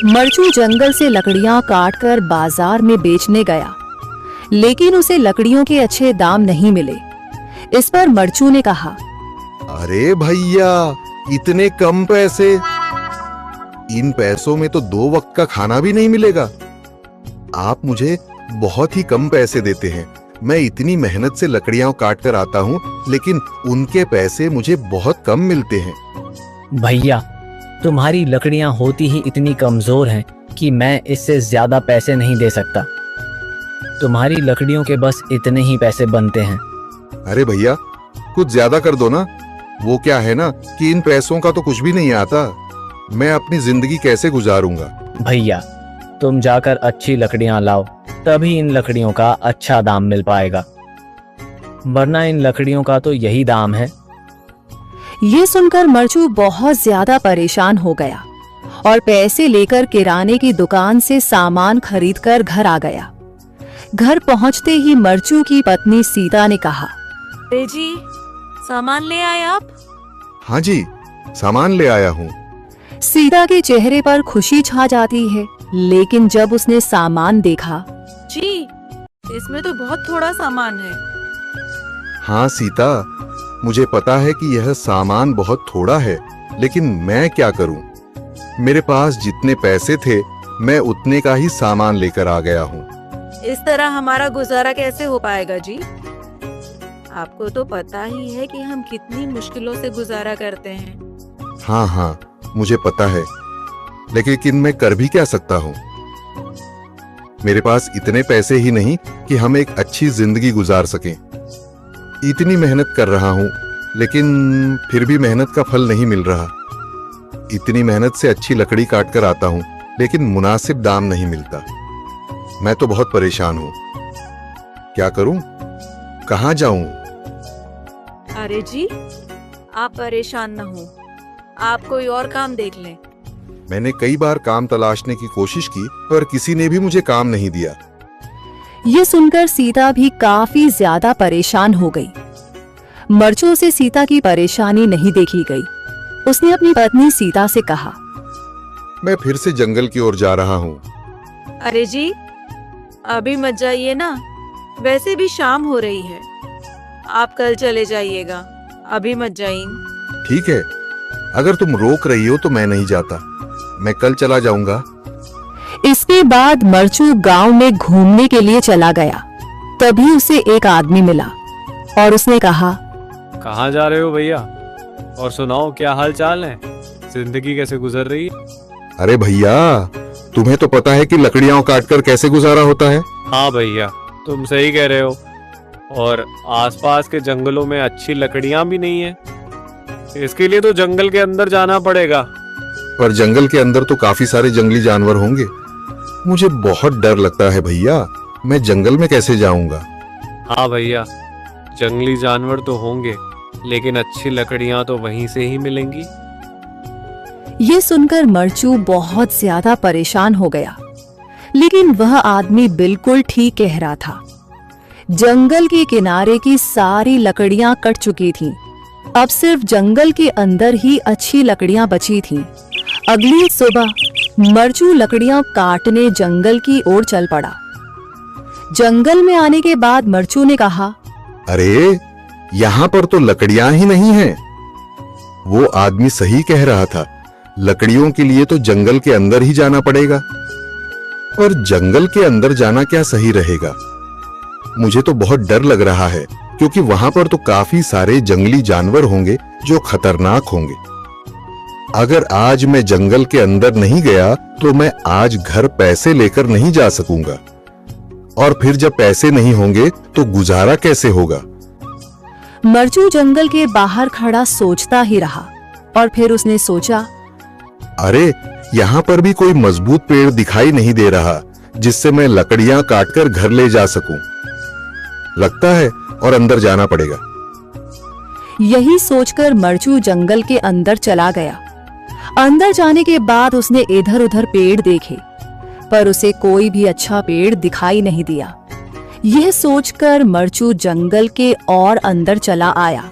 मरचू जंगल से लकड़ियां काटकर बाजार में बेचने गया, लेकिन उसे लकड़ियों के अच्छे दाम नहीं मिले। इस पर मरचू ने कहा, अरे भैया, इतने कम पैसे, इन पैसों में तो 2 वक्त का खाना भी नहीं मिलेगा। आप मुझे बहुत ही कम पैसे देते हैं। मैं इतनी मेहनत से लकड़ियां काट कर आता हूँ, लेकिन उनके पैसे मुझे बहुत कम मिलते हैं। भैया, तुम्हारी लकड़ियां होती ही इतनी कमजोर हैं कि मैं इससे ज्यादा पैसे नहीं दे सकता। तुम्हारी लकड़ियों के बस इतने ही पैसे बनते हैं। अरे भैया, कुछ ज्यादा कर दो ना। वो क्या है ना कि इन पैसों का तो कुछ भी नहीं आता। मैं अपनी जिंदगी कैसे गुजारूंगा। भैया, तुम जाकर अच्छी लकड़ियां लाओ, तभी इन लकड़ियों का अच्छा दाम मिल पाएगा, वरना इन लकड़ियों का तो यही दाम है। ये सुनकर मरचू बहुत ज्यादा परेशान हो गया और पैसे लेकर किराने की दुकान से सामान खरीदकर घर आ गया। घर पहुंचते ही मरचू की पत्नी सीता ने कहा, अरे जी, सामान ले आए आप? हाँ जी, सामान ले आया हूँ। सीता के चेहरे पर खुशी छा जाती है, लेकिन जब उसने सामान देखा, जी, इसमें तो बहुत थोड़ा सामान है। हाँ सीता, मुझे पता है कि यह सामान बहुत थोड़ा है, लेकिन मैं क्या करूं? मेरे पास जितने पैसे थे, मैं उतने का ही सामान लेकर आ गया हूँ। इस तरह हमारा गुजारा कैसे हो पाएगा जी? आपको तो पता ही है कि हम कितनी मुश्किलों से गुजारा करते हैं। हाँ हाँ, मुझे पता है, लेकिन मैं कर भी क्या सकता हूँ? मेरे पास इतने पैसे ही नहीं कि हम एक अच्छी जिंदगी गुजार सकें। इतनी मेहनत कर रहा हूँ, लेकिन फिर भी मेहनत का फल नहीं मिल रहा। इतनी मेहनत से अच्छी लकड़ी काट कर आता हूँ, लेकिन मुनासिब दाम नहीं मिलता। मैं तो बहुत परेशान हूँ। क्या करूँ? कहाँ जाऊँ? अरे जी, आप परेशान न हो, आप कोई और काम देख लें। मैंने कई बार काम तलाशने की कोशिश की, पर किसी ने भी मुझे काम नहीं दिया। ये सुनकर सीता भी काफी ज्यादा परेशान हो गई। मरचू से सीता की परेशानी नहीं देखी गई। उसने अपनी पत्नी सीता से कहा, मैं फिर से जंगल की ओर जा रहा हूँ। अरे जी, अभी मत जाइए ना, वैसे भी शाम हो रही है। आप कल चले जाइएगा, अभी मत जाइए। ठीक है, अगर तुम रोक रही हो तो मैं नहीं जाता। मैं कल चला जाऊंगा। इसके बाद मरचू गांव में घूमने के लिए चला गया। तभी उसे एक आदमी मिला और उसने कहा, कहाँ जा रहे हो भैया? और सुनाओ, क्या हाल चाल है? जिंदगी कैसे गुजर रही है? अरे भैया, तुम्हें तो पता है कि लकड़ियां काटकर कैसे गुजारा होता है। हाँ भैया, तुम सही कह रहे हो। और आसपास के जंगलों में अच्छी लकड़ियां भी नहीं है। इसके लिए तो जंगल के अंदर जाना पड़ेगा। पर जंगल के अंदर तो काफी सारे जंगली जानवर होंगे। मुझे बहुत डर लगता है भैया, मैं जंगल में कैसे जाऊंगा? हाँ भैया, जंगली जानवर तो होंगे, लेकिन अच्छी लकड़ियां तो वहीं से ही मिलेंगी। ये सुनकर मरचू बहुत ज्यादा परेशान हो गया, लेकिन वह आदमी बिल्कुल ठीक कह रहा था। जंगल के किनारे की सारी लकड़ियां कट चुकी थीं। अब सिर्फ जंगल के अंदर ही अच्छी लकड़ियां बची थीं। अगली सुबह मरचू लकड़ियां काटने जंगल की ओर चल पड़ा। जंगल में आने के बाद मरचू ने कहा, अरे, यहाँ पर तो लकड़ियां ही नहीं हैं। वो आदमी सही कह रहा था, लकड़ियों के लिए तो जंगल के अंदर ही जाना पड़ेगा। और जंगल के अंदर जाना क्या सही रहेगा? मुझे तो बहुत डर लग रहा है, क्योंकि वहां पर तो काफी सारे जंगली जानवर होंगे जो खतरनाक होंगे। अगर आज मैं जंगल के अंदर नहीं गया तो मैं आज घर पैसे लेकर नहीं जा सकूंगा, और फिर जब पैसे नहीं होंगे तो गुजारा कैसे होगा? मरचू जंगल के बाहर खड़ा सोचता ही रहा और फिर उसने सोचा, अरे, यहाँ पर भी कोई मजबूत पेड़ दिखाई नहीं दे रहा जिससे मैं लकड़ियां काटकर घर ले जा सकूं। लगता है और अंदर जाना पड़ेगा। यही सोचकर मरचू जंगल के अंदर चला गया। अंदर जाने के बाद उसने इधर उधर पेड़ देखे, पर उसे कोई भी अच्छा पेड़ दिखाई नहीं दिया। यह सोचकर मरचू जंगल के और अंदर चला आया।